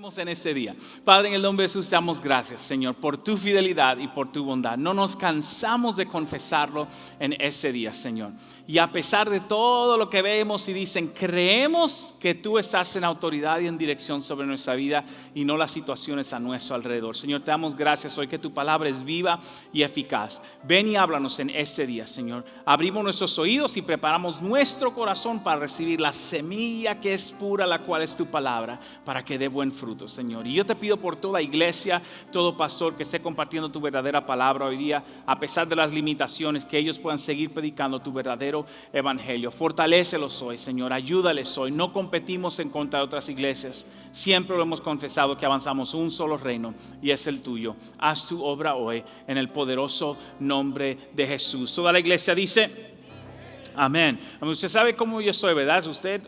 En este día, Padre, en el nombre de Jesús te damos gracias, Señor, por tu fidelidad y por tu bondad. No nos cansamos de confesarlo en ese día, Señor. Y a pesar de todo lo que vemos y dicen, creemos que tú estás en autoridad y en dirección sobre nuestra vida y no las situaciones a nuestro alrededor. Señor, te damos gracias hoy que tu palabra es viva y eficaz. Ven y háblanos en este día, Señor. Abrimos nuestros oídos y preparamos nuestro corazón para recibir la semilla que es pura, la cual es tu palabra, para que dé buen fruto, Señor. Y yo te pido por toda iglesia, todo pastor que esté compartiendo tu verdadera palabra hoy día, a pesar de las limitaciones, que ellos puedan seguir predicando tu verdadero evangelio. Fortalécelos hoy, Señor, ayúdales hoy. No competimos en contra de otras iglesias. Siempre lo hemos confesado que avanzamos un solo reino y es el tuyo. Haz tu obra hoy en el poderoso nombre de Jesús. Toda la iglesia dice amén. Usted sabe cómo yo soy, ¿verdad?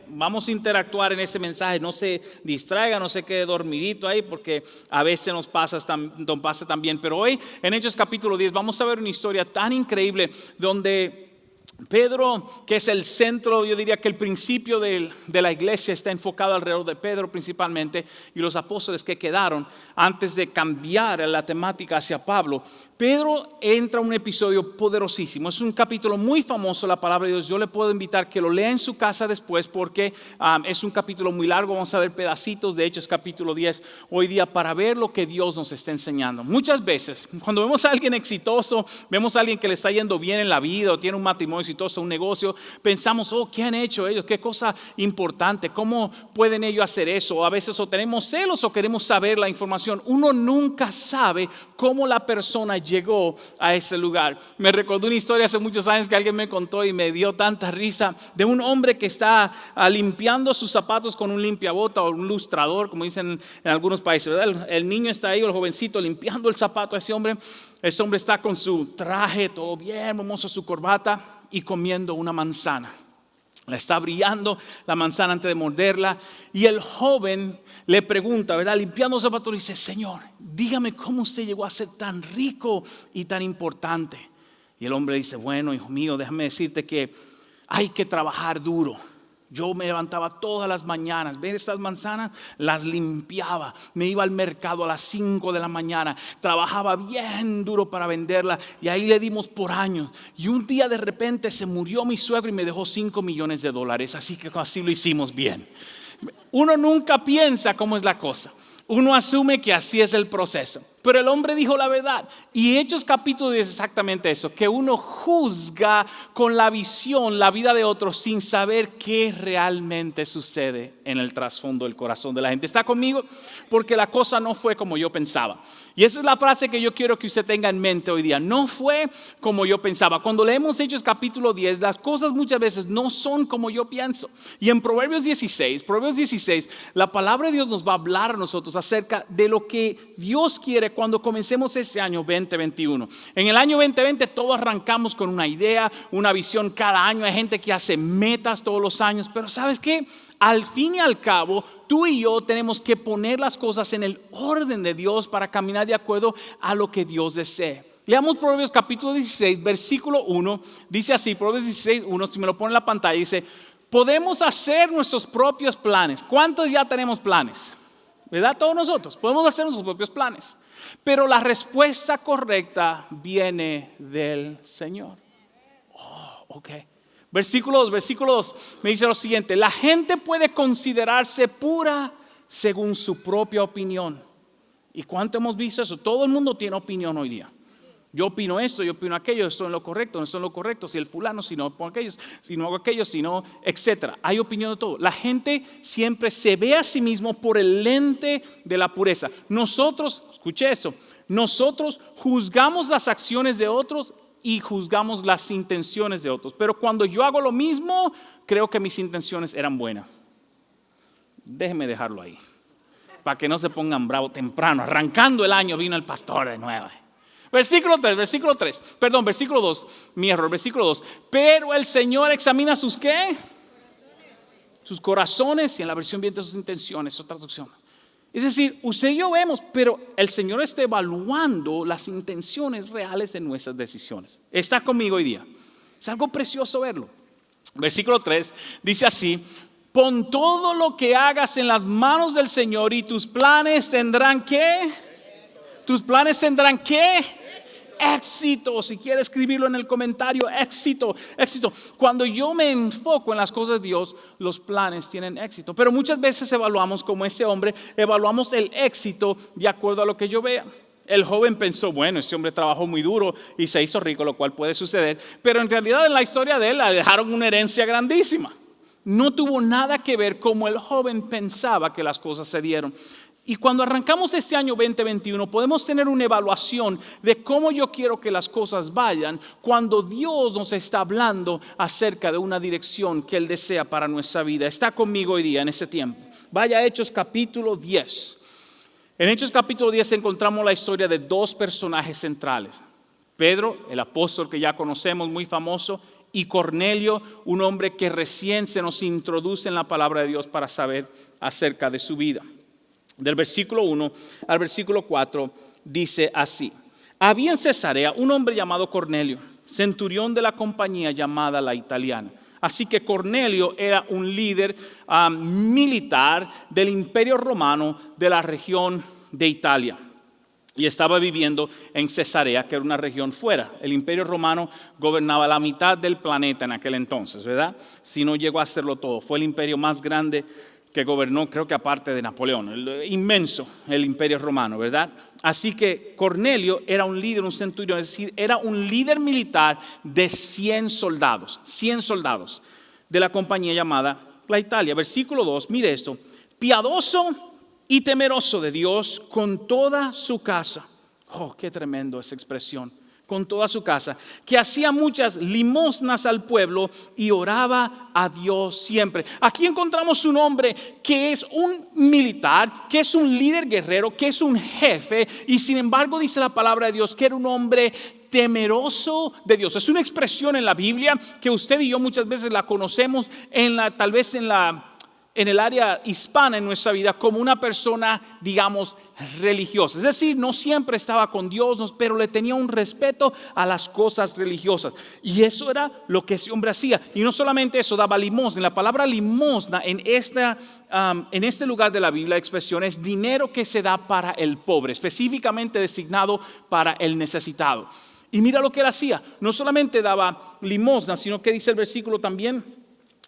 Vamos a interactuar en ese mensaje. No se distraiga, no se quede dormidito ahí, porque a veces nos pasa también. Pero hoy en Hechos capítulo 10 vamos a ver una historia tan increíble donde Pedro, que es el centro, yo diría que el principio de la iglesia está enfocado alrededor de Pedro principalmente, y los apóstoles que quedaron antes de cambiar la temática hacia Pablo. Pedro entra a un episodio poderosísimo. Es un capítulo muy famoso, la palabra de Dios. Yo le puedo invitar que lo lea en su casa después, porque es un capítulo muy largo. Vamos a ver pedacitos de Hechos capítulo 10 hoy día para ver lo que Dios nos está enseñando. Muchas veces cuando vemos a alguien exitoso, vemos a alguien que le está yendo bien en la vida o tiene un matrimonio exitoso, un negocio, pensamos, ¿qué han hecho ellos? ¿Qué cosa importante? ¿Cómo pueden ellos hacer eso? O a veces o tenemos celos o queremos saber la información. Uno nunca sabe cómo la persona llegó a ese lugar. Me recordó una historia hace muchos años que alguien me contó y me dio tanta risa, de un hombre que está limpiando sus zapatos con un limpiabota o un lustrador, como dicen en algunos países, ¿verdad? El niño está ahí, el jovencito, limpiando el zapato a ese hombre. Ese hombre está con su traje, todo bien hermoso, su corbata, y comiendo una manzana. Le está brillando la manzana antes de morderla. Y el joven le pregunta, ¿verdad? Limpiando los zapatos, dice, Señor, dígame cómo usted llegó a ser tan rico y tan importante. Y el hombre dice, bueno, hijo mío, déjame decirte que hay que trabajar duro. Yo me levantaba todas las mañanas, ver estas manzanas, las limpiaba. Me iba al mercado a las 5 de la mañana, trabajaba bien duro para venderla, y ahí le dimos por años. Y un día de repente se murió mi suegro y me dejó $5 millones. Así que así lo hicimos bien. Uno nunca piensa cómo es la cosa. Uno asume que así es el proceso. Pero el hombre dijo la verdad. Y Hechos capítulo 10 es exactamente eso. Que uno juzga con la visión la vida de otros sin saber qué realmente sucede en el trasfondo del corazón de la gente. ¿Está conmigo? Porque la cosa no fue como yo pensaba. Y esa es la frase que yo quiero que usted tenga en mente hoy día. No fue como yo pensaba. Cuando leemos Hechos capítulo 10, las cosas muchas veces no son como yo pienso. Y en Proverbios 16, la palabra de Dios nos va a hablar a nosotros acerca de lo que Dios quiere cuando comencemos ese año 2021. En el año 2020 todos arrancamos con una idea, una visión cada año. Hay gente que hace metas todos los años, pero ¿sabes qué? Al fin y al cabo, tú y yo tenemos que poner las cosas en el orden de Dios para caminar de acuerdo a lo que Dios desee. Leamos Proverbios capítulo 16, versículo 1. Dice así, Proverbios 16, 1, si me lo pone en la pantalla, dice, podemos hacer nuestros propios planes. ¿Cuántos ya tenemos planes? ¿Verdad? Todos nosotros podemos hacer nuestros propios planes. Pero la respuesta correcta viene del Señor. Ok. Versículo 2 me dice lo siguiente: la gente puede considerarse pura según su propia opinión. ¿Y cuánto hemos visto eso? Todo el mundo tiene opinión hoy día. Yo opino esto, yo opino aquello, esto es lo correcto, no es lo correcto, si el fulano, si no pongo aquello, si no hago aquello, si no, etcétera. Hay opinión de todo. La gente siempre se ve a sí mismo por el lente de la pureza. Nosotros, escuche eso, nosotros juzgamos las acciones de otros y juzgamos las intenciones de otros. Pero cuando yo hago lo mismo, creo que mis intenciones eran buenas. Déjeme dejarlo ahí, para que no se pongan bravos temprano. Arrancando el año vino el pastor de nuevo. Versículo 2, mi error, versículo 2. Pero el Señor examina sus ¿qué? Sus corazones, y en la versión viviente sus intenciones, otra traducción. Es decir, usted y yo vemos, pero el Señor está evaluando las intenciones reales de nuestras decisiones. ¿Está conmigo hoy día? Es algo precioso verlo. Versículo 3 dice así: Pon todo lo que hagas en las manos del Señor y tus planes tendrán ¿qué? Tus planes tendrán ¿qué? Éxito. Si quiere escribirlo en el comentario, éxito, éxito. Cuando yo me enfoco en las cosas de Dios, los planes tienen éxito. Pero muchas veces evaluamos, como ese hombre, evaluamos el éxito de acuerdo a lo que yo vea. El joven pensó, bueno, este hombre trabajó muy duro y se hizo rico, lo cual puede suceder. Pero en realidad en la historia de él le dejaron una herencia grandísima. No tuvo nada que ver como el joven pensaba que las cosas se dieron. Y cuando arrancamos este año 2021 podemos tener una evaluación de cómo yo quiero que las cosas vayan cuando Dios nos está hablando acerca de una dirección que Él desea para nuestra vida. Está conmigo hoy día en ese tiempo. Vaya a Hechos capítulo 10. En Hechos capítulo 10 encontramos la historia de dos personajes centrales. Pedro, el apóstol que ya conocemos, muy famoso, y Cornelio, un hombre que recién se nos introduce en la palabra de Dios para saber acerca de su vida. Del versículo 1 al versículo 4 dice así: había en Cesarea un hombre llamado Cornelio, centurión de la compañía llamada La Italiana. Así que Cornelio era un líder militar del Imperio Romano de la región de Italia. Y estaba viviendo en Cesarea, que era una región fuera. El Imperio Romano gobernaba la mitad del planeta en aquel entonces, ¿verdad? Si no llegó a hacerlo todo. Fue el imperio más grande que gobernó, creo que aparte de Napoleón. Inmenso el Imperio Romano, ¿verdad? Así que Cornelio era un líder, un centurión, es decir, era un líder militar de 100 soldados. 100 soldados de la compañía llamada La Italia. Versículo 2, mire esto: piadoso y temeroso de Dios con toda su casa. Oh, qué tremendo esa expresión. Con toda su casa, que hacía muchas limosnas al pueblo y oraba a Dios siempre. Aquí encontramos un hombre que es un militar, que es un líder guerrero, que es un jefe, y sin embargo dice la palabra de Dios que era un hombre temeroso de Dios. Es una expresión en la Biblia que usted y yo muchas veces la conocemos tal vez en el área hispana en nuestra vida como una persona, digamos, religiosa. Es decir, no siempre estaba con Dios, pero le tenía un respeto a las cosas religiosas. Y eso era lo que ese hombre hacía. Y no solamente eso, daba limosna. La palabra limosna en este lugar de la Biblia, la expresión es dinero que se da para el pobre, específicamente designado para el necesitado. Y mira lo que él hacía. No solamente daba limosna, sino que dice el versículo también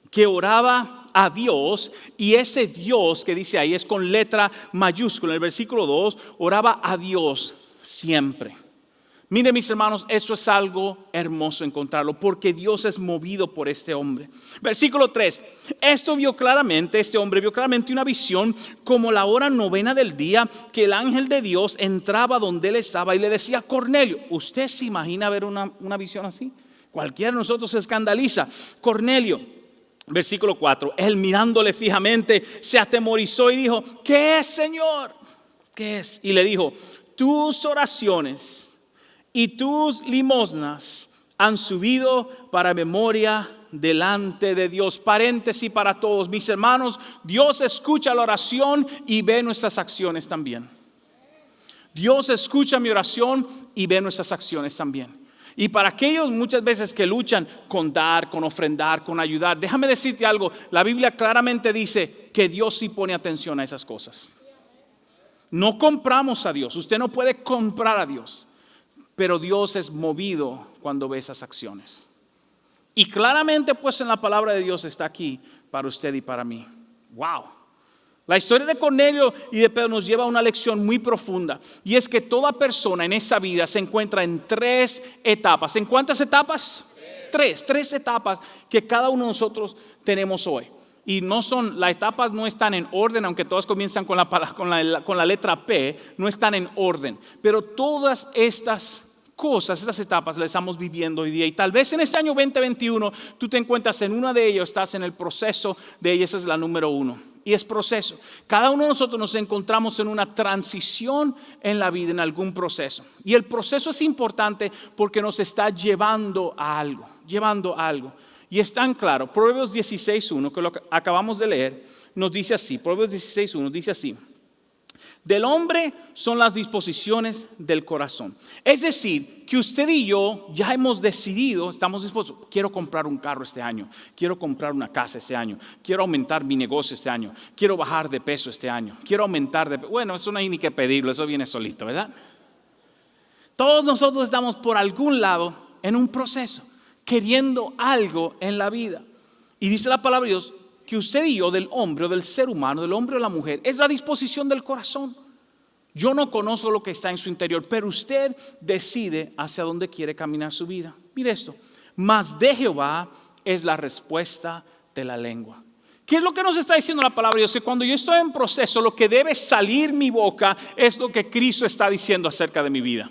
que oraba a Dios, y ese Dios que dice ahí es con letra mayúscula. En el versículo 2, oraba a Dios siempre. Miren, mis hermanos, eso es algo hermoso encontrarlo, porque Dios es movido por este hombre. Versículo 3, este hombre vio claramente una visión como la hora 9 del día, que el ángel de Dios entraba donde él estaba y le decía: Cornelio. ¿Usted se imagina ver una visión así? Cualquiera de nosotros se escandaliza. Cornelio. Versículo 4, él mirándole fijamente se atemorizó y dijo: ¿qué es, Señor? ¿Qué es? Y le dijo: tus oraciones y tus limosnas han subido para memoria delante de Dios. Paréntesis para todos, mis hermanos: Dios escucha la oración y ve nuestras acciones también. Dios escucha mi oración y ve nuestras acciones también. Y para aquellos muchas veces que luchan con dar, con ofrendar, con ayudar, déjame decirte algo: la Biblia claramente dice que Dios sí pone atención a esas cosas. No compramos a Dios, usted no puede comprar a Dios, pero Dios es movido cuando ve esas acciones. Y claramente pues en la palabra de Dios está aquí para usted y para mí. Wow. La historia de Cornelio y de Pedro nos lleva a una lección muy profunda, y es que toda persona en esa vida se encuentra en 3 etapas. ¿En cuántas etapas? 3 etapas que cada uno de nosotros tenemos hoy. Y las etapas no están en orden, aunque todas comienzan con la letra P, no están en orden. Pero todas estas cosas, estas etapas las estamos viviendo hoy día. Y tal vez en este año 2021 tú te encuentras en una de ellas, estás en el proceso de ellas, esa es la número 1. Y es proceso. Cada uno de nosotros nos encontramos en una transición en la vida, en algún proceso. Y el proceso es importante porque nos está llevando a algo. Y es tan claro. Proverbios 16:1, que lo acabamos de leer, nos dice así. Proverbios 16:1 dice así: Del hombre son las disposiciones del corazón. Es decir, que usted y yo ya hemos decidido, estamos dispuestos, quiero comprar un carro este año, quiero comprar una casa este año, quiero aumentar mi negocio este año, quiero bajar de peso este año, quiero aumentar de peso. Bueno, eso no hay ni que pedirlo, eso viene solito, ¿verdad? Todos nosotros estamos por algún lado en un proceso, queriendo algo en la vida. Y dice la palabra de Dios que usted y yo, del hombre o del ser humano, del hombre o la mujer, es la disposición del corazón. Yo no conozco lo que está en su interior, pero usted decide hacia dónde quiere caminar su vida. Mire esto, mas de Jehová es la respuesta de la lengua. ¿Qué es lo que nos está diciendo la palabra de Dios? Que cuando yo estoy en proceso, lo que debe salir mi boca es lo que Cristo está diciendo acerca de mi vida.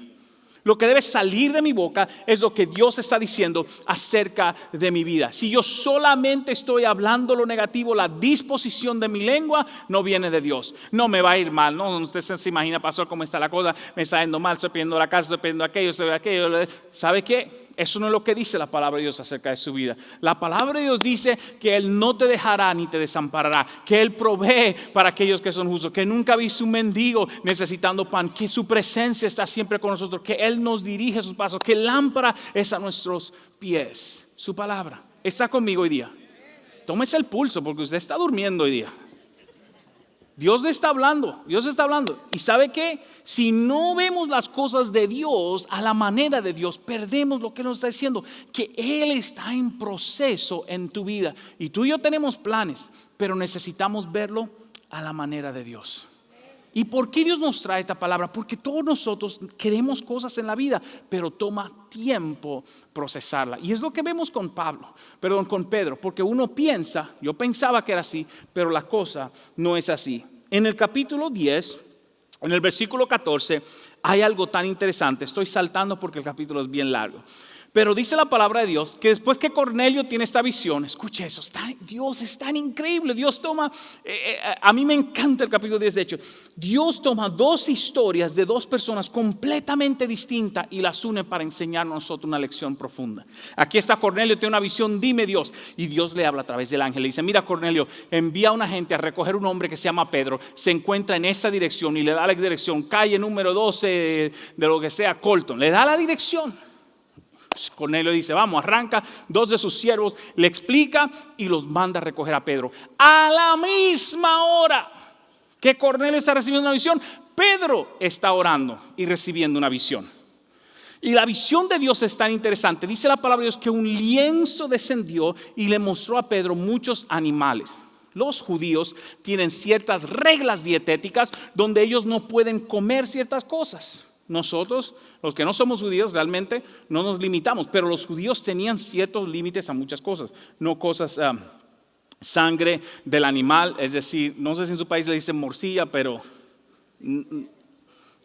Lo que debe salir de mi boca es lo que Dios está diciendo acerca de mi vida. Si yo solamente estoy hablando lo negativo, la disposición de mi lengua no viene de Dios. No me va a ir mal. No, usted se imagina, pastor, cómo está la cosa. Me está yendo mal, estoy pidiendo la casa, estoy pidiendo aquello, estoy aquello. ¿Sabe qué? Eso no es lo que dice la palabra de Dios acerca de su vida. La palabra de Dios dice que Él no te dejará ni te desamparará, que Él provee para aquellos que son justos, que nunca ha visto un mendigo necesitando pan, que su presencia está siempre con nosotros, que Él nos dirige sus pasos, que lámpara es a nuestros pies. Su palabra está conmigo hoy día. Tómese el pulso porque usted está durmiendo hoy día. Dios está hablando, Dios está hablando. ¿Y sabe qué? Si no vemos las cosas de Dios a la manera de Dios, perdemos lo que nos está diciendo, que Él está en proceso en tu vida. Y tú y yo tenemos planes, pero necesitamos verlo a la manera de Dios. ¿Y por qué Dios nos trae esta palabra? Porque todos nosotros queremos cosas en la vida, pero toma tiempo procesarla. Y es lo que vemos con Pedro, porque uno piensa, yo pensaba que era así, pero la cosa no es así. En el capítulo 10, en el versículo 14, hay algo tan interesante. Estoy saltando porque el capítulo es bien largo. Pero dice la palabra de Dios que después que Cornelio tiene esta visión, escuche eso, Dios es tan increíble. Dios toma, a mí me encanta el capítulo 10 de hecho. Dios toma dos historias de dos personas completamente distintas y las une para enseñarnos a nosotros una lección profunda. Aquí está Cornelio, tiene una visión, dime Dios. Y Dios le habla a través del ángel, le dice, mira Cornelio, envía a una gente a recoger un hombre que se llama Pedro, se encuentra en esa dirección y le da la dirección, calle número 12 de lo que sea, Colton, le da la dirección. Cornelio dice, vamos, arranca, dos de sus siervos, le explica y los manda a recoger a Pedro. A la misma hora que Cornelio está recibiendo una visión, Pedro está orando y recibiendo una visión. Y la visión de Dios es tan interesante. Dice la palabra de Dios que un lienzo descendió y le mostró a Pedro muchos animales. Los judíos tienen ciertas reglas dietéticas donde ellos no pueden comer ciertas cosas. Nosotros, los que no somos judíos, realmente no nos limitamos, pero los judíos tenían ciertos límites a muchas cosas, no cosas, sangre del animal, es decir, no sé si en su país le dicen morcilla, pero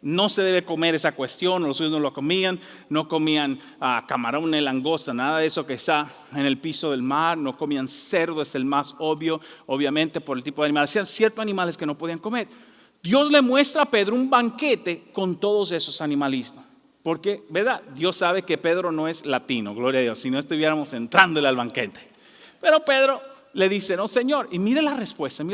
no se debe comer esa cuestión, los judíos no lo comían, no comían camarón ni langosta, nada de eso que está en el piso del mar, no comían cerdo, es el más obvio, obviamente por el tipo de animal, hacían ciertos animales que no podían comer. Dios le muestra a Pedro un banquete con todos esos animalismos. Porque, ¿verdad? Dios sabe que Pedro no es latino, gloria a Dios, si no estuviéramos entrándole al banquete. Pero Pedro le dice, no Señor, y mire la respuesta,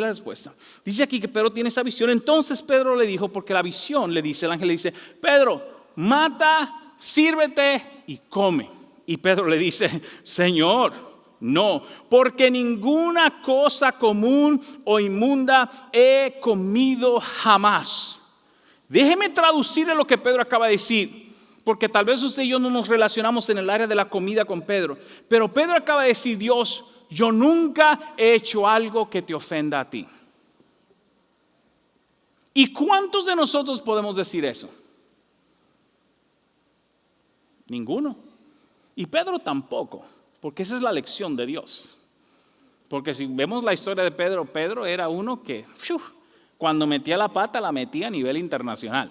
Dice aquí que Pedro tiene esa visión. Entonces Pedro le dijo, porque la visión, le dice, el ángel le dice, Pedro, mata, sírvete y come. Y Pedro le dice, Señor, no, porque ninguna cosa común o inmunda he comido jamás. Déjeme traducirle lo que Pedro acaba de decir, porque tal vez usted y yo no nos relacionamos en el área de la comida con Pedro. Pero Pedro acaba de decir, Dios, yo nunca he hecho algo que te ofenda a ti. ¿Y cuántos de nosotros podemos decir eso? Ninguno. Y Pedro tampoco. Porque esa es la lección de Dios. Porque si vemos la historia de Pedro, Pedro era uno que cuando metía la pata la metía a nivel internacional.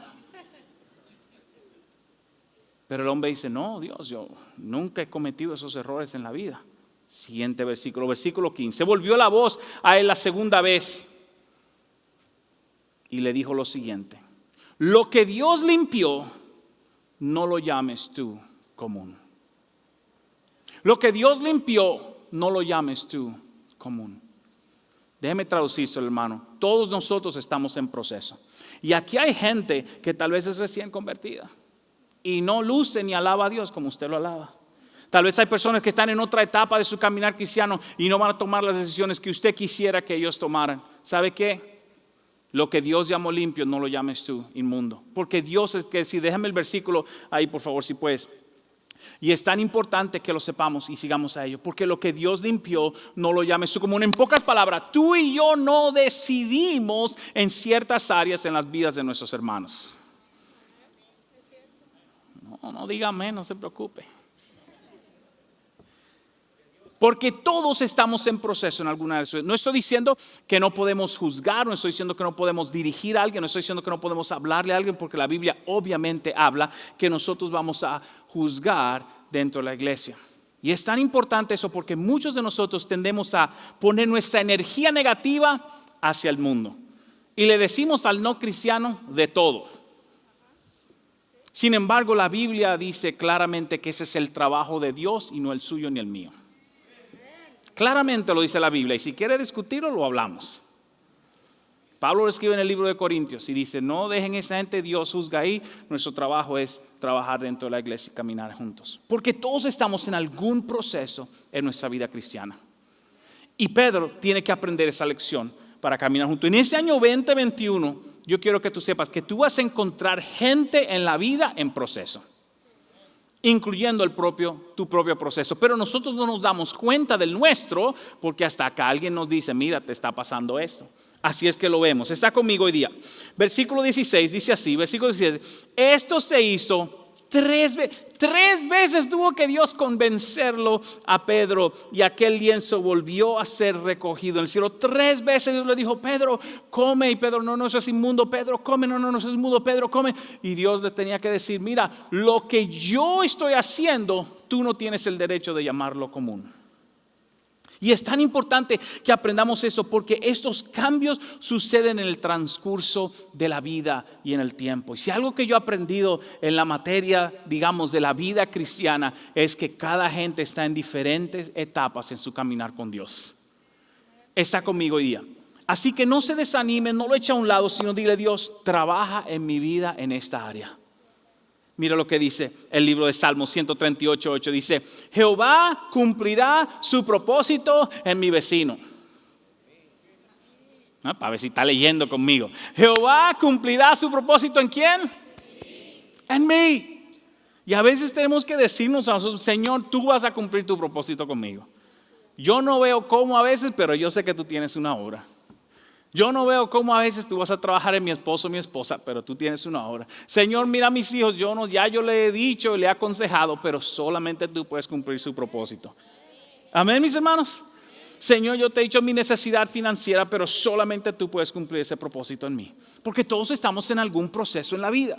Pero el hombre dice, no Dios, yo nunca he cometido esos errores en la vida. Siguiente versículo, versículo 15. Volvió la voz a él la segunda vez y le dijo lo siguiente: lo que Dios limpió, no lo llames tú común. Lo que Dios limpió, no lo llames tú común. Déjeme traducírselo, hermano. Todos nosotros estamos en proceso. Y aquí hay gente que tal vez es recién convertida y no luce ni alaba a Dios como usted lo alaba. Tal vez hay personas que están en otra etapa de su caminar cristiano y no van a tomar las decisiones que usted quisiera que ellos tomaran. ¿Sabe qué? Lo que Dios llamó limpio, no lo llames tú inmundo. Porque Dios es que, si déjame el versículo ahí, por favor, si puedes. Y es tan importante que lo sepamos y sigamos a ello. Porque lo que Dios limpió, no lo llames tú común. En pocas palabras, tú y yo no decidimos en ciertas áreas en las vidas de nuestros hermanos. No diga amén, no se preocupe. Porque todos estamos en proceso en alguna de esas. No estoy diciendo que no podemos juzgar, no estoy diciendo que no podemos dirigir a alguien, no estoy diciendo que no podemos hablarle a alguien, porque la Biblia obviamente habla que nosotros vamos a juzgar dentro de la iglesia. Y es tan importante eso porque muchos de nosotros tendemos a poner nuestra energía negativa hacia el mundo. Y le decimos al no cristiano de todo. Sin embargo, la Biblia dice claramente que ese es el trabajo de Dios y no el suyo ni el mío. Claramente lo dice la Biblia, y si quiere discutirlo, lo hablamos. Pablo lo escribe en el libro de Corintios y dice: no dejen esa gente, Dios juzga ahí. Nuestro trabajo es trabajar dentro de la iglesia y caminar juntos. Porque todos estamos en algún proceso en nuestra vida cristiana. Y Pedro tiene que aprender esa lección para caminar juntos. En este año 2021, yo quiero que tú sepas que tú vas a encontrar gente en la vida en proceso, incluyendo tu propio proceso. Pero nosotros no nos damos cuenta del nuestro, porque hasta acá alguien nos dice: mira, te está pasando esto. Así es que lo vemos. Está conmigo hoy día. Versículo 16 dice así, versículo 16. Esto se hizo 3 veces. 3 veces tuvo que Dios convencerlo a Pedro, y aquel lienzo volvió a ser recogido en el cielo. 3 veces Dios le dijo: Pedro, come. Y Pedro: no, eso es inmundo. Pedro, come. No, eso es inmundo. Pedro, come. Y Dios le tenía que decir: mira, lo que yo estoy haciendo, tú no tienes el derecho de llamarlo común. Y es tan importante que aprendamos eso, porque estos cambios suceden en el transcurso de la vida y en el tiempo. Y si algo que yo he aprendido en la materia, digamos, de la vida cristiana, es que cada gente está en diferentes etapas en su caminar con Dios. Está conmigo hoy día. Así que no se desanime, no lo eche a un lado, sino dile: Dios, trabaja en mi vida en esta área. Mira lo que dice el libro de Salmos 138:8. Dice: Jehová cumplirá su propósito en mi vecino. Para ver si está leyendo conmigo. Jehová cumplirá su propósito ¿en quién? En mí. Y a veces tenemos que decirnos a nosotros: Señor, tú vas a cumplir tu propósito conmigo. Yo no veo cómo a veces, pero yo sé que tú tienes una obra. Yo no veo cómo a veces tú vas a trabajar en mi esposo o mi esposa, pero tú tienes una obra. Señor, mira a mis hijos, ya yo le he dicho, le he aconsejado, pero solamente tú puedes cumplir su propósito. Amén, mis hermanos. Señor, yo te he dicho mi necesidad financiera, pero solamente tú puedes cumplir ese propósito en mí. Porque todos estamos en algún proceso en la vida.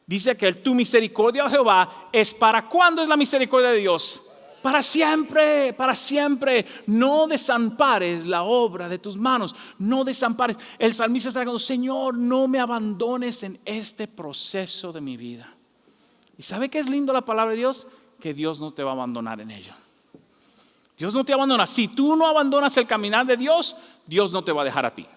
Dice que tu misericordia, oh Jehová, es ¿para cuándo es la misericordia de Dios? Para siempre, para siempre. No desampares la obra de tus manos. No desampares. El salmista está diciendo: Señor, no me abandones en este proceso de mi vida. ¿Y sabe qué es lindo la palabra de Dios? Que Dios no te va a abandonar en ello. Dios no te abandona. Si tú no abandonas el caminar de Dios, Dios no te va a dejar a ti.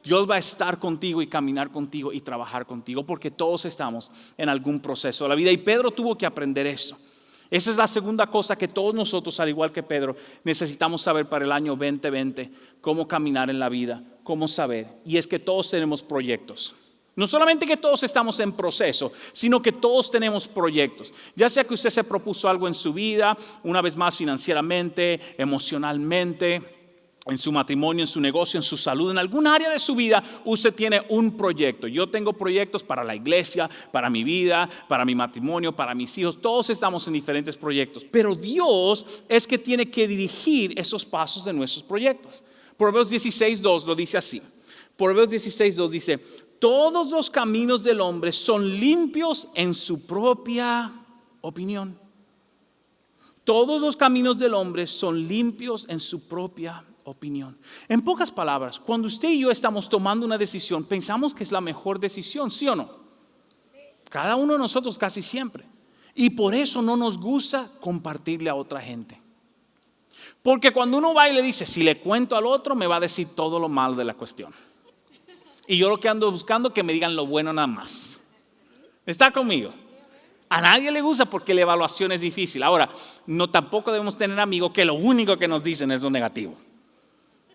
Dios va a estar contigo y caminar contigo y trabajar contigo, porque todos estamos en algún proceso de la vida. Y Pedro tuvo que aprender eso. Esa es la segunda cosa que todos nosotros, al igual que Pedro, necesitamos saber para el año 2020. Cómo caminar en la vida, cómo saber. Y es que todos tenemos proyectos. No solamente que todos estamos en proceso, sino que todos tenemos proyectos. Ya sea que usted se propuso algo en su vida, una vez más financieramente, emocionalmente, en su matrimonio, en su negocio, en su salud, en algún área de su vida, usted tiene un proyecto. Yo tengo proyectos para la iglesia, para mi vida, para mi matrimonio, para mis hijos. Todos estamos en diferentes proyectos. Pero Dios es que tiene que dirigir esos pasos de nuestros proyectos. Proverbios 16:2 lo dice así. Proverbios 16:2 dice: todos los caminos del hombre son limpios en su propia opinión. Todos los caminos del hombre son limpios en su propia opinión. En pocas palabras, cuando usted y yo estamos tomando una decisión, pensamos que es la mejor decisión, ¿sí o no? Cada uno de nosotros casi siempre. Y por eso no nos gusta compartirle a otra gente. Porque cuando uno va y le dice, si le cuento al otro, me va a decir todo lo malo de la cuestión. Y yo lo que ando buscando es que me digan lo bueno nada más. ¿Está conmigo? A nadie le gusta porque la evaluación es difícil. Ahora, no tampoco debemos tener amigos que lo único que nos dicen es lo negativo.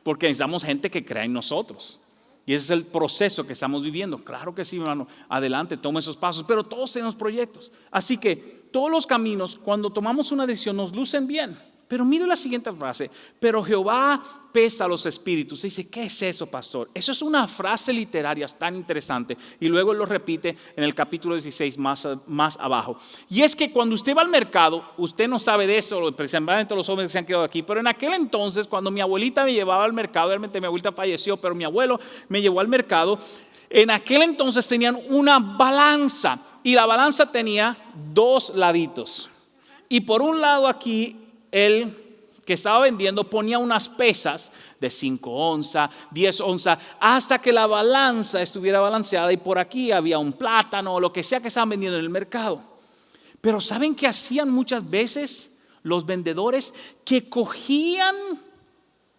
Porque necesitamos gente que crea en nosotros. Y ese es el proceso que estamos viviendo. Claro que sí, hermano. Adelante, toma esos pasos. Pero todos tenemos proyectos. Así que todos los caminos, cuando tomamos una decisión, nos lucen bien. Pero mire la siguiente frase. Pero Jehová pesa a los espíritus. Dice, ¿qué es eso, pastor? Eso es una frase literaria tan interesante. Y luego él lo repite en el capítulo 16 más abajo. Y es que cuando usted va al mercado, usted no sabe de eso, principalmente los hombres que se han quedado aquí. Pero en aquel entonces, cuando mi abuelita me llevaba al mercado, realmente mi abuelita falleció, pero mi abuelo me llevó al mercado. En aquel entonces tenían una balanza. Y la balanza tenía dos laditos. Y por un lado aquí, él que estaba vendiendo ponía unas pesas de 5 onzas, 10 onzas, hasta que la balanza estuviera balanceada y por aquí había un plátano o lo que sea que estaban vendiendo en el mercado. Pero ¿saben qué hacían muchas veces los vendedores? Que cogían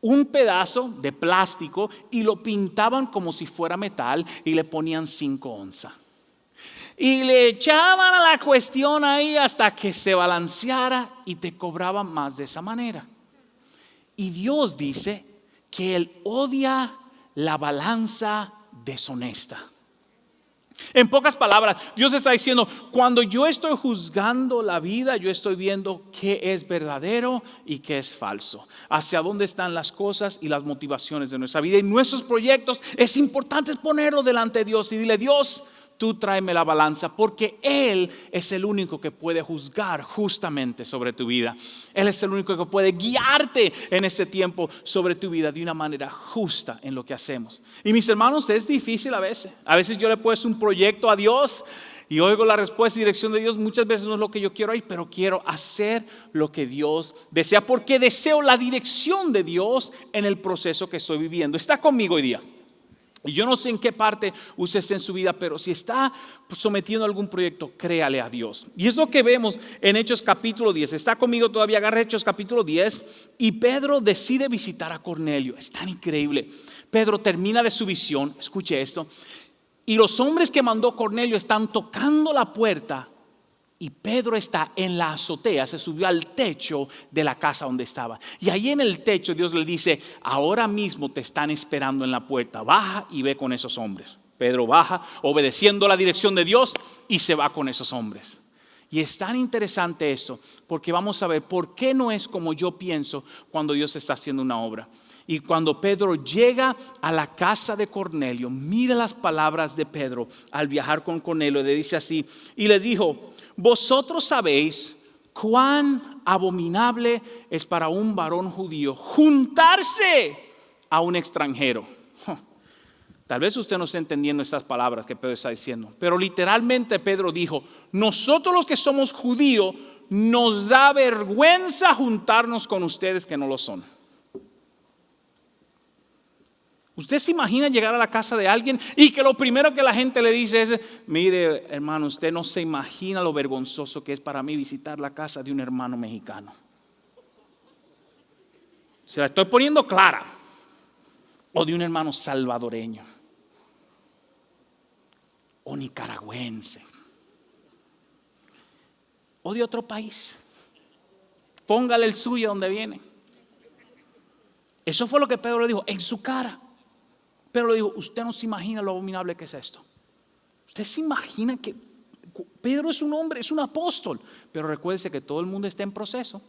un pedazo de plástico y lo pintaban como si fuera metal y le ponían 5 onzas. Y le echaban a la cuestión ahí hasta que se balanceara y te cobraban más de esa manera. Y Dios dice que Él odia la balanza deshonesta. En pocas palabras, Dios está diciendo, cuando yo estoy juzgando la vida, yo estoy viendo qué es verdadero y qué es falso. Hacia dónde están las cosas y las motivaciones de nuestra vida. Y nuestros proyectos es importante ponerlo delante de Dios y dile, Dios, tú tráeme la balanza, porque Él es el único que puede juzgar justamente sobre tu vida. Él es el único que puede guiarte en este tiempo sobre tu vida de una manera justa en lo que hacemos. Y mis hermanos, es difícil a veces. A veces yo le he puesto un proyecto a Dios y oigo la respuesta y dirección de Dios. Muchas veces no es lo que yo quiero ahí, pero quiero hacer lo que Dios desea, porque deseo la dirección de Dios en el proceso que estoy viviendo. ¿Está conmigo hoy día? Y yo no sé en qué parte usted está en su vida, pero si está sometiendo a algún proyecto, créale a Dios. Y es lo que vemos en Hechos capítulo 10. Está conmigo todavía, agarra Hechos capítulo 10. Y Pedro decide visitar a Cornelio. Es tan increíble. Pedro termina de su visión, escuche esto. Y los hombres que mandó Cornelio están tocando la puerta. Y Pedro está en la azotea, se subió al techo de la casa donde estaba. Y ahí en el techo Dios le dice, ahora mismo te están esperando en la puerta, baja y ve con esos hombres. Pedro baja obedeciendo la dirección de Dios y se va con esos hombres. Y es tan interesante esto, porque vamos a ver por qué no es como yo pienso cuando Dios está haciendo una obra. Y cuando Pedro llega a la casa de Cornelio, mira las palabras de Pedro al viajar con Cornelio, le dice así, y les dijo, vosotros sabéis cuán abominable es para un varón judío juntarse a un extranjero. Tal vez usted no esté entendiendo estas palabras que Pedro está diciendo, pero literalmente Pedro dijo, nosotros los que somos judíos nos da vergüenza juntarnos con ustedes que no lo son. ¿Usted se imagina llegar a la casa de alguien y que lo primero que la gente le dice es, mire hermano, usted no se imagina lo vergonzoso que es para mí visitar la casa de un hermano mexicano? Se la estoy poniendo clara. O de un hermano salvadoreño. O nicaragüense. O de otro país. Póngale el suyo donde viene. Eso fue lo que Pedro le dijo en su cara. Pero le dijo, usted no se imagina lo abominable que es esto. Usted se imagina que Pedro es un hombre, es un apóstol. Pero recuérdese que todo el mundo está en proceso.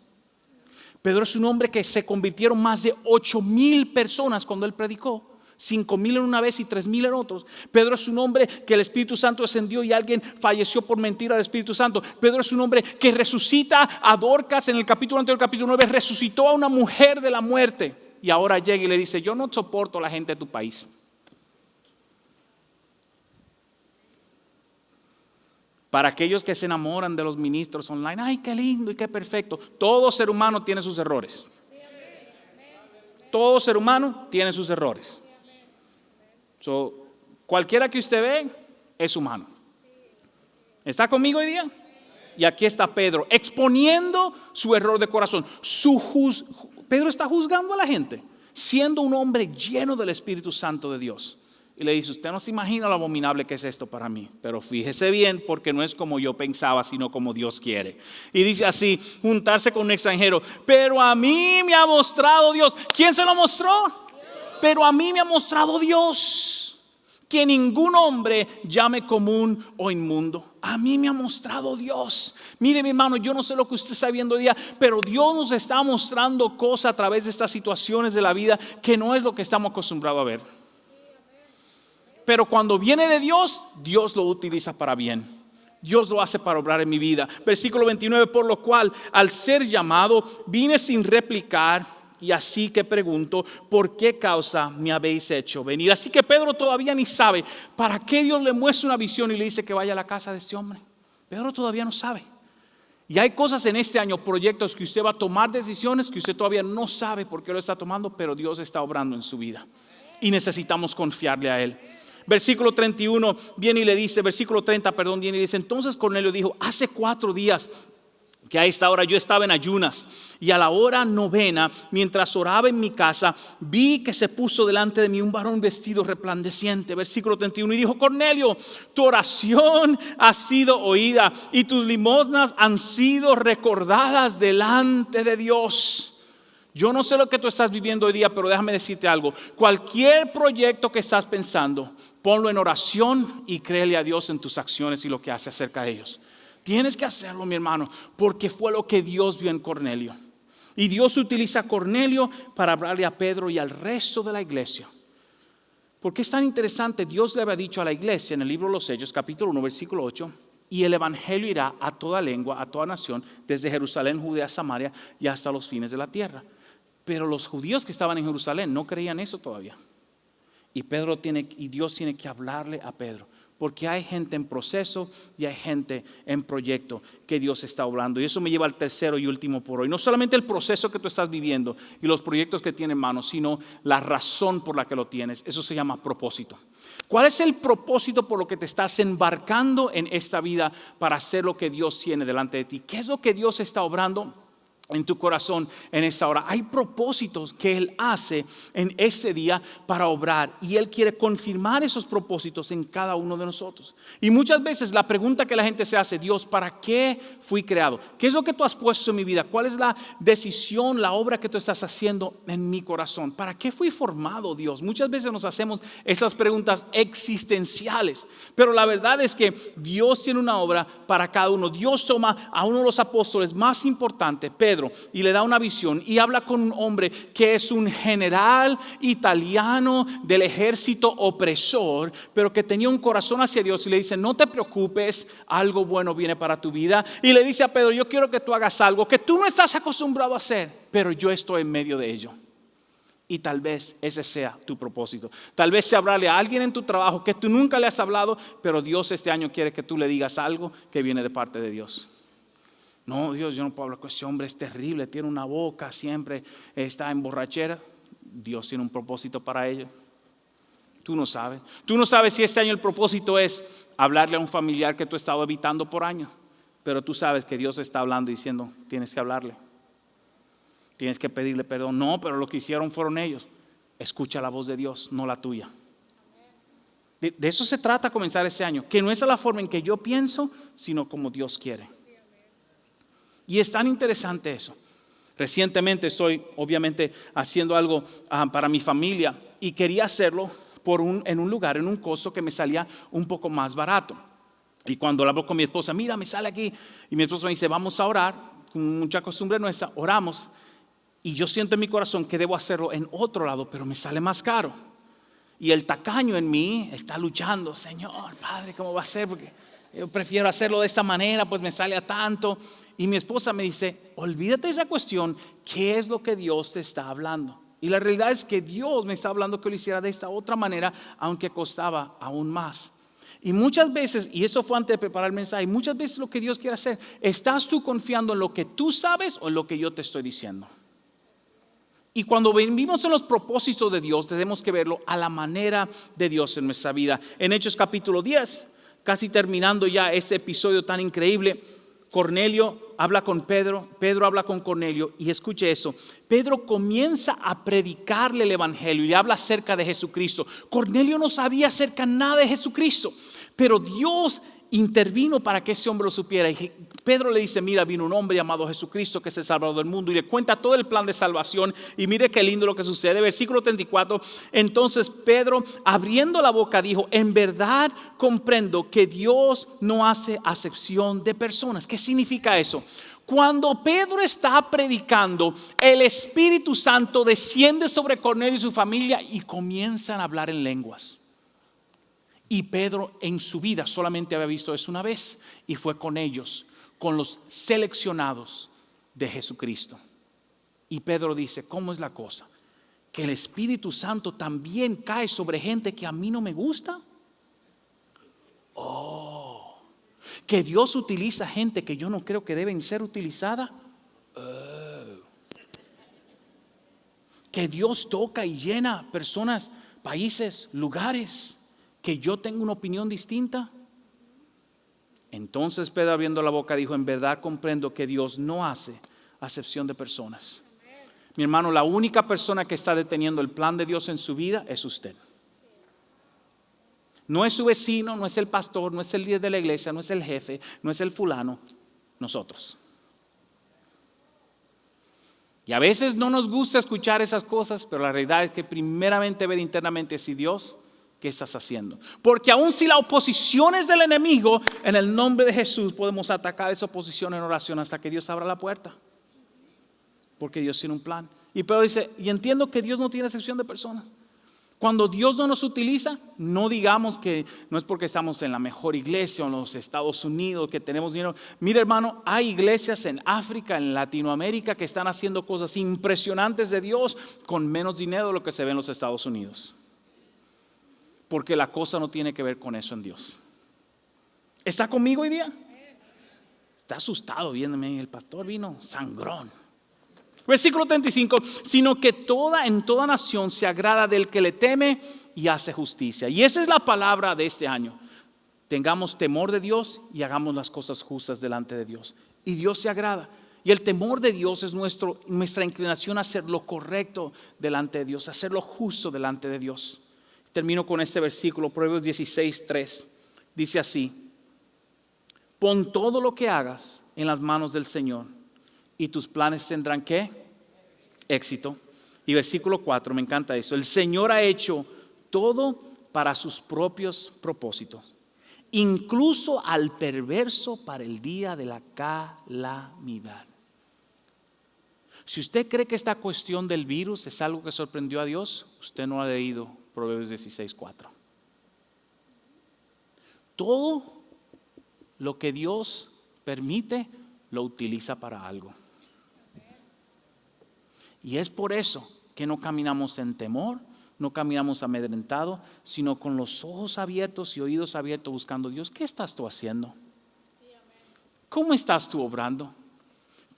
Pedro es un hombre que se convirtieron más de 8,000 personas cuando él predicó. 5,000 en una vez y 3,000 en otros. Pedro es un hombre que el Espíritu Santo descendió y alguien falleció por mentira del Espíritu Santo. Pedro es un hombre que resucita a Dorcas en el capítulo anterior, capítulo 9. Resucitó a una mujer de la muerte. Y ahora llega y le dice, yo no soporto a la gente de tu país. Para aquellos que se enamoran de los ministros online, ay, qué lindo y qué perfecto. Todo ser humano tiene sus errores. Todo ser humano tiene sus errores. Cualquiera que usted ve es humano. ¿Está conmigo hoy día? Y aquí está Pedro exponiendo su error de corazón. Pedro está juzgando a la gente, siendo un hombre lleno del Espíritu Santo de Dios. Y le dice, usted no se imagina lo abominable que es esto para mí, pero fíjese bien porque no es como yo pensaba, sino como Dios quiere. Y dice así, juntarse con un extranjero, pero a mí me ha mostrado Dios. ¿Quién se lo mostró? Pero a mí me ha mostrado Dios, que ningún hombre llame común o inmundo. A mí me ha mostrado Dios. Mire, mi hermano, yo no sé lo que usted está viendo hoy día, pero Dios nos está mostrando cosas a través de estas situaciones de la vida que no es lo que estamos acostumbrados a ver. Pero cuando viene de Dios, Dios lo utiliza para bien. Dios lo hace para obrar en mi vida. Versículo 29, por lo cual, al ser llamado, vine sin replicar. Y así que pregunto, ¿por qué causa me habéis hecho venir? Así que Pedro todavía ni sabe para qué Dios le muestra una visión y le dice que vaya a la casa de este hombre. Pedro todavía no sabe. Y hay cosas en este año, proyectos que usted va a tomar decisiones que usted todavía no sabe por qué lo está tomando, pero Dios está obrando en su vida. Y necesitamos confiarle a Él. Versículo 31 viene y le dice, versículo 30, perdón, viene y dice, entonces Cornelio dijo, hace 4 días que a esta hora yo estaba en ayunas y a la hora 9, mientras oraba en mi casa, vi que se puso delante de mí un varón vestido resplandeciente. Versículo 31 y dijo, Cornelio, tu oración ha sido oída y tus limosnas han sido recordadas delante de Dios. Yo no sé lo que tú estás viviendo hoy día, pero déjame decirte algo. Cualquier proyecto que estás pensando, ponlo en oración y créele a Dios en tus acciones y lo que hace acerca de ellos. Tienes que hacerlo, mi hermano, porque fue lo que Dios vio en Cornelio. Y Dios utiliza a Cornelio para hablarle a Pedro y al resto de la iglesia. Porque es tan interesante, Dios le había dicho a la iglesia en el libro de los Hechos, capítulo 1, versículo 8, y el evangelio irá a toda lengua, a toda nación, desde Jerusalén, Judea, Samaria y hasta los fines de la tierra. Pero los judíos que estaban en Jerusalén no creían eso todavía. Y Dios tiene que hablarle a Pedro. Porque hay gente en proceso y hay gente en proyecto que Dios está obrando. Y eso me lleva al tercero y último por hoy. No solamente el proceso que tú estás viviendo y los proyectos que tienes en manos, sino la razón por la que lo tienes. Eso se llama propósito. ¿Cuál es el propósito por lo que te estás embarcando en esta vida para hacer lo que Dios tiene delante de ti? ¿Qué es lo que Dios está obrando en tu corazón en esta hora? Hay propósitos que Él hace en ese día para obrar y Él quiere confirmar esos propósitos en cada uno de nosotros. Y muchas veces la pregunta que la gente se hace, Dios, ¿para qué fui creado? ¿Qué es lo que tú has puesto en mi vida? ¿Cuál es la decisión, la obra que tú estás haciendo en mi corazón? ¿Para qué fui formado, Dios? Muchas veces nos hacemos esas preguntas existenciales, pero la verdad es que Dios tiene una obra para cada uno. Dios toma a uno de los apóstoles más importantes, Pedro, y le da una visión y habla con un hombre que es un general italiano del ejército opresor, pero que tenía un corazón hacia Dios y le dice, no te preocupes, algo bueno viene para tu vida. Y le dice a Pedro, yo quiero que tú hagas algo que tú no estás acostumbrado a hacer, pero yo estoy en medio de ello. Y tal vez ese sea tu propósito. Tal vez sea hablarle a alguien en tu trabajo que tú nunca le has hablado, pero Dios este año quiere que tú le digas algo que viene de parte de Dios. No, Dios, yo no puedo hablar con ese hombre, es terrible, tiene una boca, siempre está en borrachera. Dios tiene un propósito para ello. Tú no sabes. Tú no sabes si este año el propósito es hablarle a un familiar que tú has estado evitando por años. Pero tú sabes que Dios está hablando y diciendo, tienes que hablarle. Tienes que pedirle perdón. No, pero lo que hicieron fueron ellos. Escucha la voz de Dios, no la tuya. De eso se trata comenzar ese año. Que no es la forma en que yo pienso, sino como Dios quiere. Y es tan interesante eso. Recientemente estoy obviamente haciendo algo para mi familia y quería hacerlo en un lugar, en un costo que me salía un poco más barato. Y cuando hablo con mi esposa, mira, me sale aquí. Y mi esposa me dice, vamos a orar, con mucha costumbre nuestra, oramos. Y yo siento en mi corazón que debo hacerlo en otro lado, pero me sale más caro. Y el tacaño en mí está luchando, Señor, Padre, ¿cómo va a ser? Porque yo prefiero hacerlo de esta manera, pues me sale a tanto. Y mi esposa me dice, olvídate de esa cuestión, ¿qué es lo que Dios te está hablando? Y la realidad es que Dios me está hablando que lo hiciera de esta otra manera, aunque costaba aún más. Y muchas veces, y eso fue antes de preparar el mensaje, muchas veces lo que Dios quiere hacer, ¿estás tú confiando en lo que tú sabes o en lo que yo te estoy diciendo? Y cuando vivimos en los propósitos de Dios, tenemos que verlo a la manera de Dios en nuestra vida. En Hechos capítulo 10, casi terminando ya este episodio tan increíble, Cornelio habla con Pedro, Pedro habla con Cornelio y escuche eso. Pedro comienza a predicarle el evangelio y habla acerca de Jesucristo. Cornelio no sabía acerca nada de Jesucristo, pero Dios intervino para que ese hombre lo supiera. Y Pedro le dice, mira, vino un hombre llamado Jesucristo que es el Salvador del mundo, y le cuenta todo el plan de salvación. Y mire qué lindo lo que sucede. Versículo 34. Entonces Pedro, abriendo la boca, dijo, en verdad comprendo que Dios no hace acepción de personas. ¿Qué significa eso? Cuando Pedro está predicando, el Espíritu Santo desciende sobre Cornelio y su familia y comienzan a hablar en lenguas. Y Pedro en su vida solamente había visto eso una vez, y fue con ellos, con los seleccionados de Jesucristo. Y Pedro dice, ¿cómo es la cosa? ¿Que el Espíritu Santo también cae sobre gente que a mí no me gusta? Oh, ¿que Dios utiliza gente que yo no creo que deben ser utilizada? ¿Que Dios toca y llena personas, países, lugares que yo tengo una opinión distinta? Entonces Pedro, abriendo la boca, dijo, en verdad comprendo que Dios no hace acepción de personas. Mi hermano, la única persona que está deteniendo el plan de Dios en su vida es usted. No es su vecino, no es el pastor, no es el líder de la iglesia, no es el jefe, no es el fulano, nosotros. Y a veces no nos gusta escuchar esas cosas, pero la realidad es que primeramente ver internamente si Dios, ¿qué estás haciendo? Porque aun si la oposición es del enemigo, en el nombre de Jesús podemos atacar esa oposición en oración hasta que Dios abra la puerta. Porque Dios tiene un plan. Y Pedro dice, y entiendo que Dios no tiene excepción de personas. Cuando Dios no nos utiliza, no digamos que no es porque estamos en la mejor iglesia o en los Estados Unidos, que tenemos dinero. Mira, hermano, hay iglesias en África, en Latinoamérica, que están haciendo cosas impresionantes de Dios con menos dinero de lo que se ve en los Estados Unidos. Porque la cosa no tiene que ver con eso en Dios. ¿Está conmigo hoy día? Está asustado viéndome, el pastor vino sangrón. Versículo 35, sino que en toda nación se agrada del que le teme y hace justicia. Y esa es la palabra de este año. Tengamos temor de Dios y hagamos las cosas justas delante de Dios. Y Dios se agrada. Y el temor de Dios es nuestra inclinación a hacer lo correcto delante de Dios, a hacer lo justo delante de Dios. Termino con este versículo, Proverbios 16:3. Dice así, pon todo lo que hagas en las manos del Señor y tus planes tendrán ¿qué? Éxito. Y versículo 4, me encanta eso. El Señor ha hecho todo para sus propios propósitos, incluso al perverso para el día de la calamidad. Si usted cree que esta cuestión del virus es algo que sorprendió a Dios, usted no ha leído Proverbios 16:4. Todo lo que Dios permite lo utiliza para algo. Y es por eso que no caminamos en temor, no caminamos amedrentados, sino con los ojos abiertos y oídos abiertos buscando Dios. ¿Qué estás tú haciendo? ¿Cómo estás tú obrando?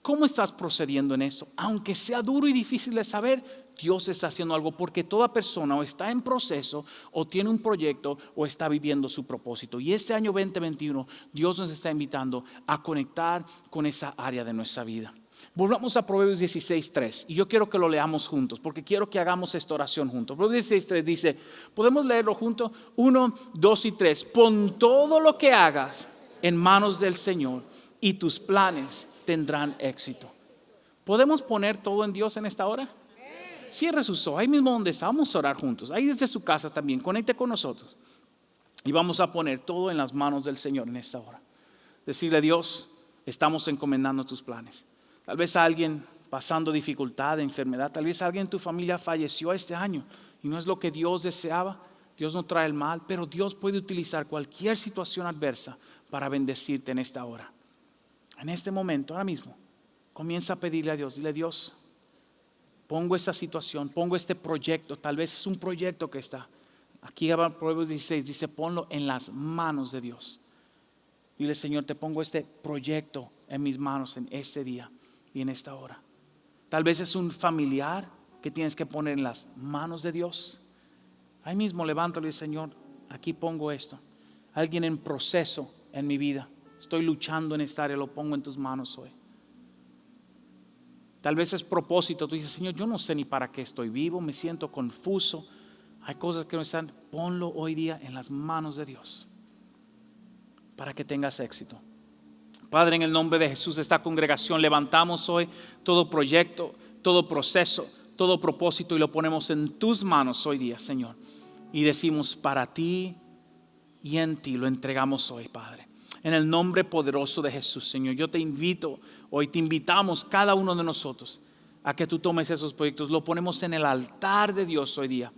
¿Cómo estás procediendo en eso? Aunque sea duro y difícil de saber, Dios está haciendo algo, porque toda persona o está en proceso o tiene un proyecto o está viviendo su propósito. Y este año 2021 Dios nos está invitando a conectar con esa área de nuestra vida. Volvamos a Proverbios 16:3 y yo quiero que lo leamos juntos porque quiero que hagamos esta oración juntos. Proverbios 16:3 dice, podemos leerlo juntos, 1, 2 y 3. Pon todo lo que hagas en manos del Señor y tus planes tendrán éxito. ¿Podemos poner todo en Dios en esta hora? Cierre sus ojos, ahí mismo donde está, vamos a orar juntos. Ahí desde su casa también, conecte con nosotros. Y vamos a poner todo en las manos del Señor en esta hora. Decirle, Dios, estamos encomendando tus planes. Tal vez alguien pasando dificultad, enfermedad, tal vez alguien en tu familia falleció este año y no es lo que Dios deseaba. Dios no trae el mal, pero Dios puede utilizar cualquier situación adversa para bendecirte en esta hora. En este momento, ahora mismo, comienza a pedirle a Dios, dile, Dios, pongo esta situación, pongo este proyecto, tal vez es un proyecto que está. Aquí en Proverbios 16 dice, ponlo en las manos de Dios. Dile, Señor, te pongo este proyecto en mis manos en este día y en esta hora. Tal vez es un familiar que tienes que poner en las manos de Dios. Ahí mismo levántalo y Señor, aquí pongo esto. Alguien en proceso en mi vida. Estoy luchando en esta área, lo pongo en tus manos hoy. Tal vez es propósito, tú dices, Señor, yo no sé ni para qué estoy vivo, me siento confuso. Hay cosas que no están, ponlo hoy día en las manos de Dios para que tengas éxito. Padre, en el nombre de Jesús, esta congregación levantamos hoy todo proyecto, todo proceso, todo propósito y lo ponemos en tus manos hoy día, Señor. Y decimos, para ti y en ti lo entregamos hoy, Padre. En el nombre poderoso de Jesús, Señor, yo te invito, hoy te invitamos cada uno de nosotros a que tú tomes esos proyectos, lo ponemos en el altar de Dios hoy día.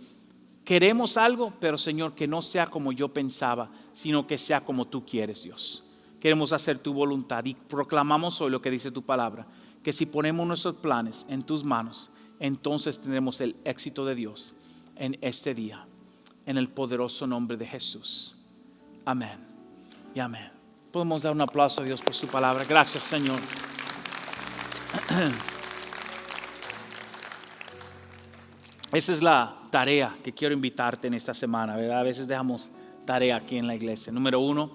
Queremos algo, pero Señor, que no sea como yo pensaba, sino que sea como tú quieres, Dios. Queremos hacer tu voluntad y proclamamos hoy lo que dice tu palabra, que si ponemos nuestros planes en tus manos, entonces tendremos el éxito de Dios en este día, en el poderoso nombre de Jesús. Amén y amén. Podemos dar un aplauso a Dios por su palabra. Gracias, Señor. Esa es la tarea que quiero invitarte en esta semana, ¿verdad? A veces dejamos tarea aquí en la iglesia. Número 1,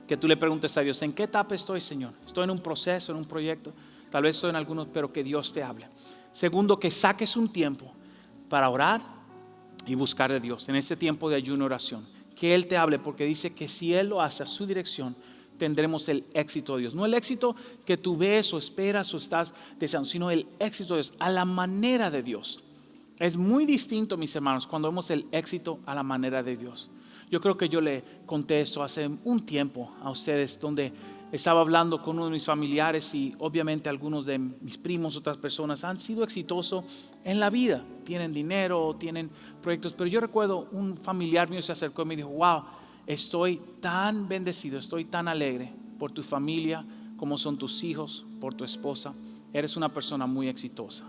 que tú le preguntes a Dios, ¿en qué etapa estoy, Señor? ¿Estoy en un proceso, en un proyecto? Tal vez estoy en algunos, pero que Dios te hable. Segundo, que saques un tiempo para orar y buscar de Dios en ese tiempo de ayuno y oración. Que Él te hable, porque dice que si Él lo hace a su dirección, tendremos el éxito de Dios. No el éxito que tú ves o esperas o estás deseando, sino el éxito de Dios a la manera de Dios. Es muy distinto, mis hermanos, cuando vemos el éxito a la manera de Dios. Yo creo que yo le conté eso hace un tiempo a ustedes, donde estaba hablando con uno de mis familiares y obviamente algunos de mis primos, otras personas han sido exitosos en la vida. Tienen dinero, tienen proyectos, pero yo recuerdo un familiar mío se acercó y me dijo, wow, estoy tan bendecido, estoy tan alegre por tu familia, como son tus hijos, por tu esposa. Eres una persona muy exitosa.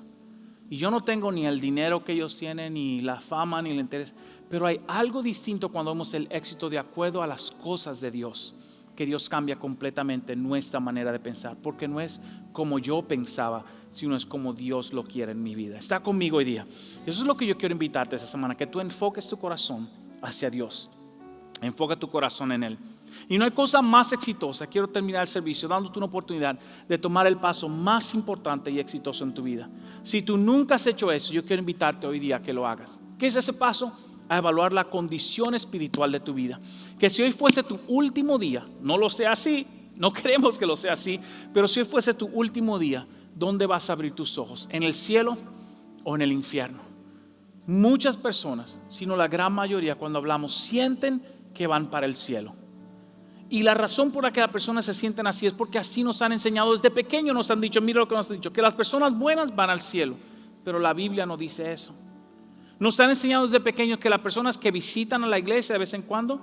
Y yo no tengo ni el dinero que ellos tienen, ni la fama, ni el interés. Pero hay algo distinto cuando vemos el éxito de acuerdo a las cosas de Dios. Que Dios cambia completamente nuestra manera de pensar. Porque no es como yo pensaba, sino es como Dios lo quiere en mi vida. Está conmigo hoy día. Eso es lo que yo quiero invitarte esta semana. Que tú enfoques tu corazón hacia Dios. Enfoca tu corazón en Él. Y no hay cosa más exitosa. Quiero terminar el servicio dándote una oportunidad de tomar el paso más importante y exitoso en tu vida. Si tú nunca has hecho eso, yo quiero invitarte hoy día a que lo hagas. ¿Qué es ese paso? A evaluar la condición espiritual de tu vida. Que si hoy fuese tu último día, no lo sea así, no queremos que lo sea así, pero si hoy fuese tu último día, ¿dónde vas a abrir tus ojos? ¿En el cielo o en el infierno? Muchas personas, sino la gran mayoría, cuando hablamos, sienten que van para el cielo. Y la razón por la que las personas se sienten así es porque así nos han enseñado desde pequeños, nos han dicho, mira lo que nos han dicho, que las personas buenas van al cielo, pero la Biblia no dice eso. Nos han enseñado desde pequeños que las personas que visitan a la iglesia de vez en cuando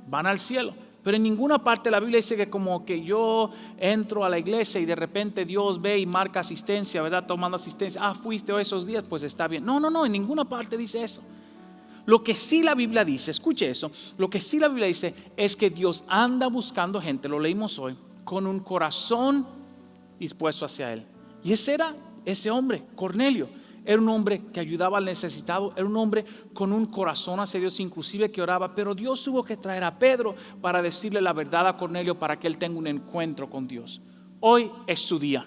van al cielo, pero en ninguna parte de la Biblia dice que como que yo entro a la iglesia y de repente Dios ve y marca asistencia, ¿verdad? Tomando asistencia, fuiste hoy esos días, pues está bien. No, en ninguna parte dice eso. Lo que sí la Biblia dice, escuche eso, lo que sí la Biblia dice es que Dios anda buscando gente, lo leímos hoy, con un corazón dispuesto hacia Él. Y ese era ese hombre, Cornelio. Era un hombre que ayudaba al necesitado, era un hombre con un corazón hacia Dios, inclusive que oraba, pero Dios tuvo que traer a Pedro para decirle la verdad a Cornelio para que él tenga un encuentro con Dios. Hoy es tu día.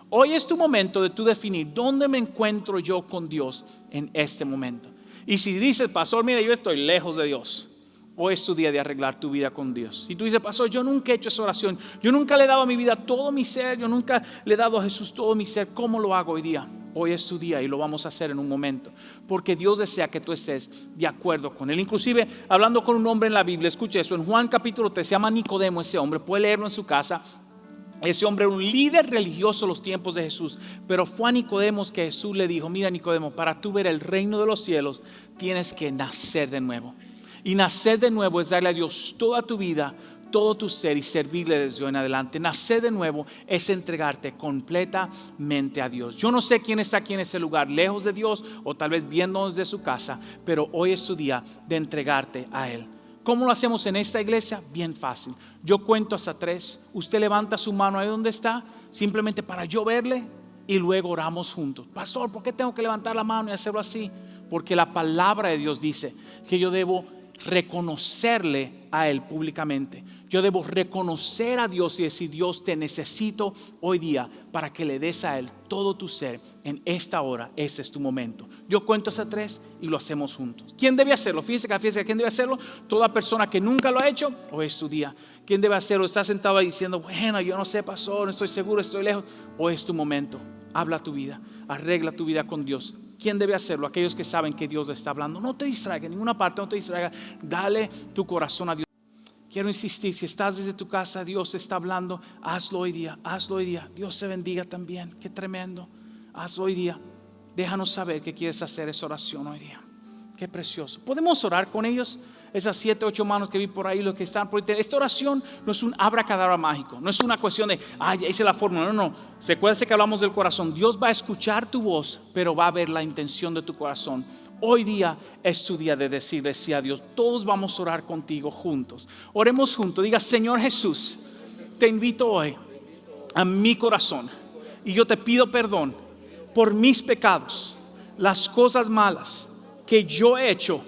Hoy es tu momento de tú definir dónde me encuentro yo con Dios en este momento. Y si dices, pastor, mira, yo estoy lejos de Dios, hoy es tu día de arreglar tu vida con Dios. Si tú dices, pastor, yo nunca he hecho esa oración, yo nunca le he dado a mi vida todo mi ser, yo nunca le he dado a Jesús todo mi ser, ¿cómo lo hago hoy día? Hoy es tu día y lo vamos a hacer en un momento, porque Dios desea que tú estés de acuerdo con Él. Inclusive hablando con un hombre en la Biblia, escuche eso, en Juan capítulo 3, se llama Nicodemo ese hombre, puede leerlo en su casa. Ese hombre era un líder religioso en los tiempos de Jesús, pero fue a Nicodemo que Jesús le dijo, mira Nicodemo, para tú ver el reino de los cielos tienes que nacer de nuevo. Y nacer de nuevo es darle a Dios toda tu vida, todo tu ser y servirle desde hoy en adelante. Nacer de nuevo es entregarte completamente a Dios. Yo no sé quién está aquí en ese lugar, lejos de Dios o tal vez viendo desde su casa, pero hoy es tu día de entregarte a Él. ¿Cómo lo hacemos en esta iglesia? Bien fácil. Yo cuento hasta 3. Usted levanta su mano ahí donde está, simplemente para yo verle y luego oramos juntos. Pastor, ¿por qué tengo que levantar la mano y hacerlo así? Porque la palabra de Dios dice que yo debo reconocerle a Él públicamente. Yo debo reconocer a Dios y decir: Dios, te necesito hoy día para que le des a Él todo tu ser en esta hora. Ese es tu momento. Yo cuento hasta 3 y lo hacemos juntos. ¿Quién debe hacerlo? Fíjense, ¿quién debe hacerlo? Toda persona que nunca lo ha hecho, hoy es tu día. ¿Quién debe hacerlo? Está sentado ahí diciendo: bueno, yo no sé, pastor, no estoy seguro, estoy lejos. Hoy es tu momento. Habla tu vida, arregla tu vida con Dios. ¿Quién debe hacerlo? Aquellos que saben que Dios le está hablando. No te distraiga, en ninguna parte no te distraiga. Dale tu corazón a Dios. Quiero insistir, si estás desde tu casa, Dios te está hablando, hazlo hoy día, hazlo hoy día. Dios te bendiga también, qué tremendo. Hazlo hoy día. Déjanos saber que quieres hacer esa oración hoy día. Qué precioso. ¿Podemos orar con ellos? Esas 7, 8 manos que vi por ahí, los que están por ahí. Esta oración no es un abracadabra mágico, no es una cuestión de, ya hice la fórmula. No. Recuérdense que hablamos del corazón. Dios va a escuchar tu voz, pero va a ver la intención de tu corazón. Hoy día es tu día de decirle sí a Dios. Todos vamos a orar contigo juntos. Oremos juntos. Diga: Señor Jesús, te invito hoy a mi corazón y yo te pido perdón por mis pecados, las cosas malas que yo he hecho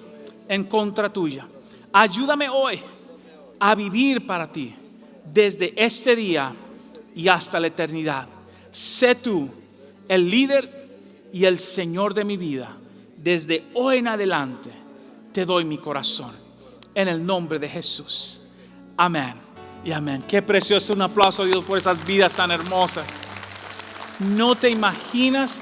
en contra tuya. Ayúdame hoy a vivir para ti desde este día y hasta la eternidad. Sé tú el líder y el Señor de mi vida. Desde hoy en adelante te doy mi corazón, en el nombre de Jesús. Amén y amén. Qué precioso. Un aplauso a Dios por esas vidas tan hermosas. No te imaginas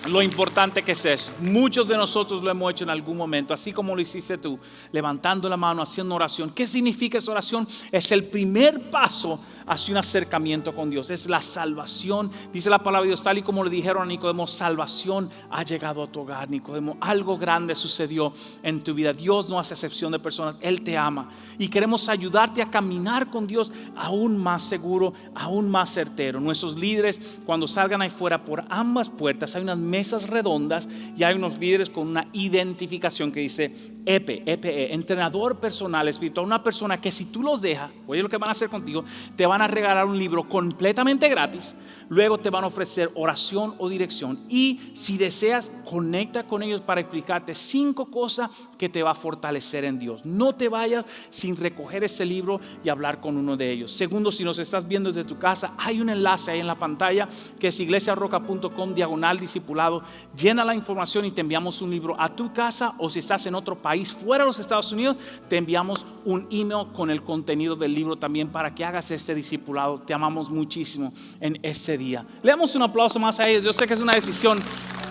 lo importante que es eso. Muchos de nosotros lo hemos hecho en algún momento, así como lo hiciste tú, levantando la mano, haciendo oración. ¿Qué significa esa oración? Es el primer paso hacia un acercamiento con Dios. Es la salvación. Dice la palabra de Dios, tal y como le dijeron a Nicodemo: salvación ha llegado a tu hogar, Nicodemo. Algo grande sucedió en tu vida. Dios no hace excepción de personas. Él te ama y queremos ayudarte a caminar con Dios aún más seguro, aún más certero. Nuestros líderes, cuando salgan ahí fuera, por ambas puertas hay unas mesas redondas y hay unos líderes con una identificación que dice EPE, entrenador personal espiritual. Una persona que, si tú los dejas, oye lo que van a hacer contigo: te van a regalar un libro completamente gratis. Luego te van a ofrecer oración o dirección, y si deseas, conecta con ellos para explicarte 5 cosas que te va a fortalecer en Dios. No te vayas sin recoger ese libro y hablar con uno de ellos. Segundo, si nos estás viendo desde tu casa, hay un enlace ahí en la pantalla que es iglesiarroca.com/discipulado. Llena la información y te enviamos un libro a tu casa, o si estás en otro país fuera de los Estados Unidos, te enviamos un email con el contenido del libro también para que hagas este discipulado. Te amamos muchísimo en este día. Le damos un aplauso más a ellos. Yo sé que es una decisión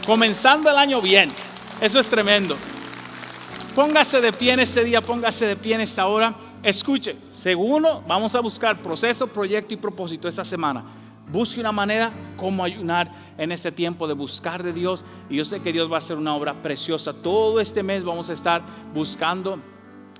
comenzando el año bien. Eso es tremendo. Póngase de pie en este día, póngase de pie en esta hora. Escuche, segundo, vamos a buscar proceso, proyecto y propósito esta semana. Busque una manera cómo ayunar en este tiempo de buscar de Dios. Y yo sé que Dios va a hacer una obra preciosa. Todo este mes vamos a estar buscando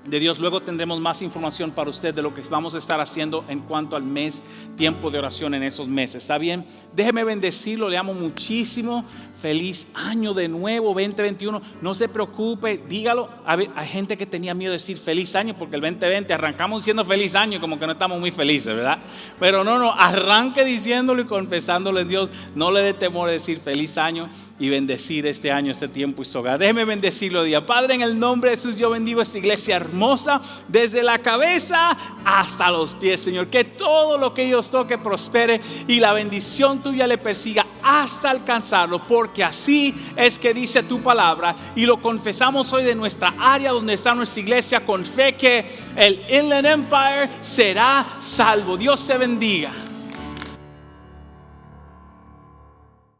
de Dios. Luego tendremos más información para usted de lo que vamos a estar haciendo en cuanto al mes, tiempo de oración en esos meses. ¿Está bien? Déjeme bendecirlo, le amo muchísimo. Feliz año de nuevo 2021. No se preocupe, dígalo. Hay gente que tenía miedo de decir feliz año, porque el 2020 arrancamos diciendo feliz año, como que no estamos muy felices, ¿verdad? Pero no, arranque diciéndolo y confesándolo en Dios. No le dé temor de decir feliz año y bendecir este año, este tiempo y su hogar. Déjeme bendecirlo día. Padre, en el nombre de Jesús, yo bendigo esta iglesia hermosa, desde la cabeza hasta los pies, Señor. Que todo lo que ellos toque prospere y la bendición tuya le persiga hasta alcanzarlo, porque así es que dice tu palabra, y lo confesamos hoy de nuestra área donde está nuestra iglesia, con fe que el Inland Empire será salvo. Dios te bendiga.